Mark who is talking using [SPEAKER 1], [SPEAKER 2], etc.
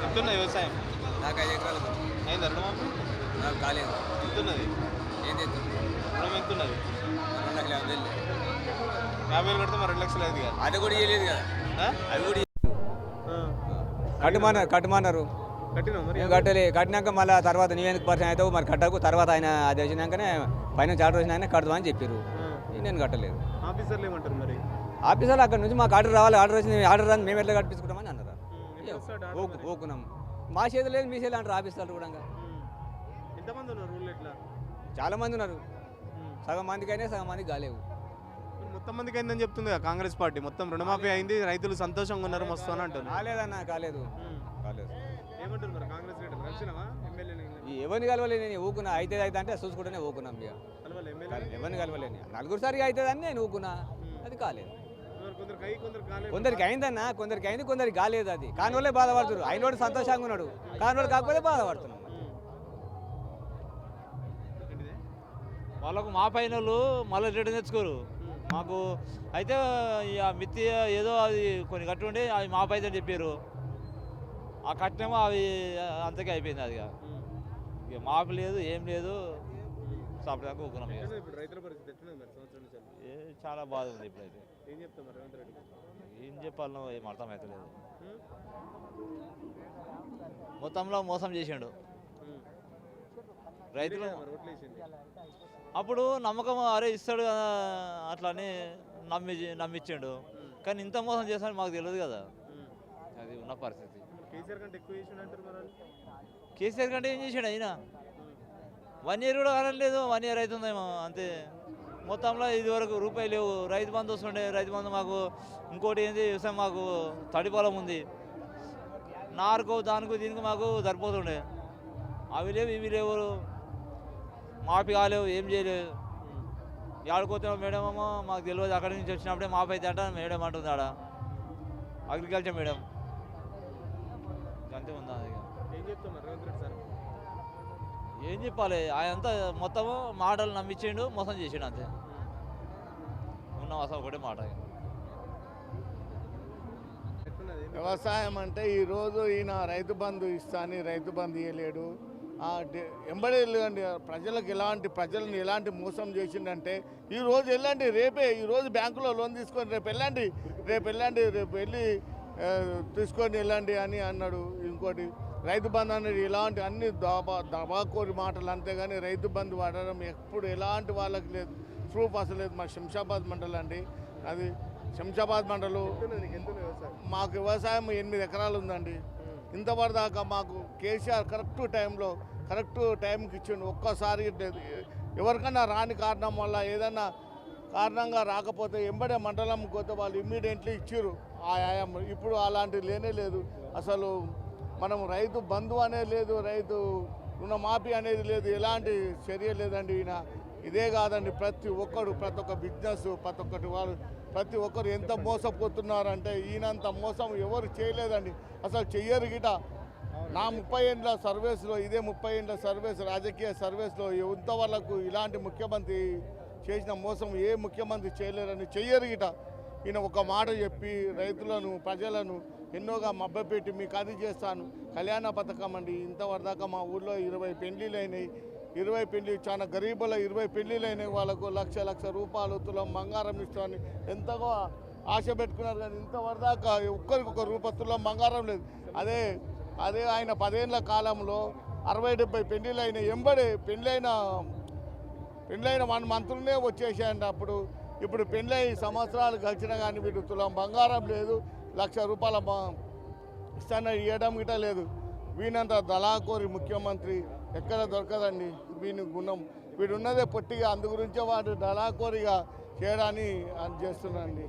[SPEAKER 1] ఎంతున్నది వ్యవసాయం?
[SPEAKER 2] నాకు 5 ఎకరాలు
[SPEAKER 1] అయిందా రుణం?
[SPEAKER 2] నాకు కాలేదు.
[SPEAKER 1] ఎంతున్నది
[SPEAKER 2] ఏం చేస్తుంది?
[SPEAKER 1] రుణం ఎంతున్నది?
[SPEAKER 2] 2,50,000.
[SPEAKER 1] 50,000 కడితే మరి 2 లక్షలు అయింది కదా.
[SPEAKER 2] అది కూడా ఇవ్వలేదు కదా. అది కూడా
[SPEAKER 3] కట్టమన్నారు
[SPEAKER 1] కట్టినా మరి
[SPEAKER 3] కట్టలే. కట్టినాక మళ్ళీ తర్వాత నీవెందుకు పరిచయం అవుతావు మరి కట్టకు. తర్వాత ఆయన అది వచ్చినాకనే పైన ఆర్డర్ వచ్చినాకనే కడదామని చెప్పారు. నేను కట్టలేదు.
[SPEAKER 1] ఆఫీసర్లు ఏమంటారు మరి?
[SPEAKER 3] ఆఫీసర్లు అక్కడ నుంచి మాకు ఆర్డర్ రావాలి, ఆర్డర్ వచ్చింది, ఆర్డర్ రాని మేము ఎట్లా కట్టించుకుంటామని అన్నారు. ఓకున్నాం. మా చేతులు లేదు మీ చేతులు అంటారు ఆఫీసర్లు కూడా.
[SPEAKER 1] ఎంతమంది ఉన్నారు ఊళ్ళో? ఎట్లా
[SPEAKER 3] చాలా మంది ఉన్నారు. సగం మందికి అయినా సగం మందికి కాలేవు.
[SPEAKER 1] మొత్తం మందికి అయిందని చెప్తుంది కదా కాంగ్రెస్ పార్టీ. మొత్తం రుణమాఫీ అయింది, రైతులు సంతోషంగా ఉన్నారు మస్తు అని అంటారు.
[SPEAKER 3] కాలేదన్నా, కాలేదు.
[SPEAKER 1] ఏమంటారు మరి కాంగ్రెస్ లీడర్? కలిసినావా ఎమ్మెల్యేని?
[SPEAKER 3] ఎవరిని కలవలేని నేను ఊకున్నా. అయితే అంటే చూసుకుంటేనే ఊకున్నాం. ఇక ఎవరిని కలవలేని నలుగురు సారిగా అవుతుందని నేను ఊకున్నా. అది కాలేదు. కొందరికి అయిందన్నా, కొందరికి అయింది, కొందరికి కాలేదు. అది కాని వాళ్ళే బాధపడుతున్నారు. అయినోడు సంతోషంగా ఉన్నాడు, కాని వాళ్ళు కాకపోతే బాధపడుతున్నాం.
[SPEAKER 4] వాళ్ళకు మా పైన వాళ్ళు మళ్ళీ రిటర్న్ తెచ్చుకోరు మాకు. అయితే మిత్తి ఏదో అది కొన్ని కట్టుండి అవి మా పైన చెప్పారు. ఆ కట్టినేమో అవి అంతకే అయిపోయింది. అది ఇక మాపు లేదు, ఏం లేదు. సాపదాకా ఊకున్నాం. చాలా బాధ ఉంది ఇప్పుడైతే. ఏం చెప్పాలనో ఏం అర్థమవుతలేదు. మొత్తంలో మోసం చేసిండు రైతులు. అప్పుడు నమ్మకం అరే ఇస్తాడు కదా అట్లా అని నమ్మించాడు. కానీ ఇంత మోసం చేస్తాడని మాకు తెలియదు కదా. అది ఉన్న పరిస్థితి. కేసీఆర్ కంటే ఏం చేశాడు అయినా? 1 ఇయర్ కూడా కానలేదు. 1 ఇయర్ అవుతుందేమో అంతే. మొత్తంలో ఇదివరకు రూపాయలు లేవు. రైతు బంధు వస్తుండే. రైతు బంధు మాకు ఇంకోటి ఏంటి, వ్యవసాయం మాకు తడి పొలం ఉంది. నారుకో దానికి దీనికి మాకు సరిపోతుండే. అవి లేవు, ఇవి లేవు. మాపి కాలేవు, ఏం చేయలేవు. ఏడుకోతే మేడం ఏమో మాకు తెలియదు. అక్కడి నుంచి వచ్చినప్పుడే మాపి అయితే అంట మేడం అంటుంది. ఆడ అగ్రికల్చర్ మేడం అంతే ఉందా? ఏం చెప్పాలి? ఆయన మొత్తము మాటలు నమ్మించిండు, మోసం చేసిండు అంతే. ఉన్న అసలు ఒకటే మాట.
[SPEAKER 5] వ్యవసాయం అంటే ఈరోజు ఈయన రైతు బంధు ఇస్తా అని రైతు బంధు ఇవ్వలేడు. ఎంబడే అండి ప్రజలను ఎలాంటి మోసం చేసిండంటే ఈరోజు వెళ్ళండి, రేపే ఈరోజు బ్యాంకులో లోన్ తీసుకొని రేపు వెళ్ళి తీసుకొని వెళ్ళండి అని అన్నాడు. ఇంకోటి రైతు బంధు అనేది ఇలాంటి అన్ని దబాకోరి మాటలు. అంతేగాని రైతు బంధు వాడడం ఎప్పుడు ఎలాంటి వాళ్ళకి లేదు, ప్రూఫ్ అసలు లేదు. మా శంషాబాద్ మండలం అండి, అది శంషాబాద్ మండలం. మాకు వ్యవసాయం 8 ఎకరాలు ఉందండి. ఇంతవరదాకా మాకు కేసీఆర్ కరెక్ట్ టైంకి ఇచ్చిండు. ఒక్కసారి ఎవరికన్నా రాని కారణం వల్ల ఏదన్నా కారణంగా రాకపోతే ఎంబడే మండలం కొత్త వాళ్ళు ఇమ్మీడియట్లీ ఇచ్చారు. ఇప్పుడు అలాంటిది లేనే లేదు. అసలు మనం రైతు బంధు అనేది లేదు, రైతు రుణమాఫీ అనేది లేదు, ఎలాంటి చర్య లేదండి. ఈయన ఇదే కాదండి, ప్రతి ఒక్క బిజినెస్ ప్రతి ఒక్కరు ఎంత మోసపోతున్నారంటే ఈయనంత మోసం ఎవరు చేయలేదండి. అసలు చెయ్యరు గిట. నా 30 ఏళ్ళ సర్వీస్లో, ఇదే 30 ఏళ్ళ సర్వీస్, రాజకీయ సర్వీస్లో ఇంతవరకు ఇలాంటి ముఖ్యమంత్రి చేసిన మోసం ఏ ముఖ్యమంత్రి చేయలేరని చెయ్యరు గిట. ఈయన ఒక మాట చెప్పి రైతులను ప్రజలను ఎన్నోగా మభ్యపెట్టి మీకు అది చేస్తాను, కళ్యాణ పథకం అండి. ఇంతవరదాకా మా ఊళ్ళో 20 పెళ్లిళ్ళు అయినాయి. 20 పెళ్లి చాలా గరీబుల 20 పెళ్లిళ్ళు అయినాయి. వాళ్ళకు లక్ష రూపాయలు తులం బంగారం ఇస్తామని ఎంతగా ఆశ పెట్టుకున్నారు. కానీ ఇంతవరదాకా ఒక్కరికి 1 రూపాయి తులం బంగారం లేదు. అదే ఆయన 10 ఏళ్ళ కాలంలో 60-70 పెళ్లిళ్ళు అయినాయి. ఎంబడే పెళ్ళైన 1 మంత్రులనే వచ్చేసాయండి. ఇప్పుడు పెళ్ళై సంవత్సరాలు గడిచినా కానీ వీడు తులం బంగారం లేదు, లక్ష రూపాయల ఇస్తాన ఇవ్వడం గిట లేదు. వీనంత దళాకోరి ముఖ్యమంత్రి ఎక్కడ దొరకదండి. వీని గుణం వీడున్నదే పొట్టిగా, అందు గురించే వాడు దళాకోరిగా చేయడాన్ని చేస్తున్నాడండి.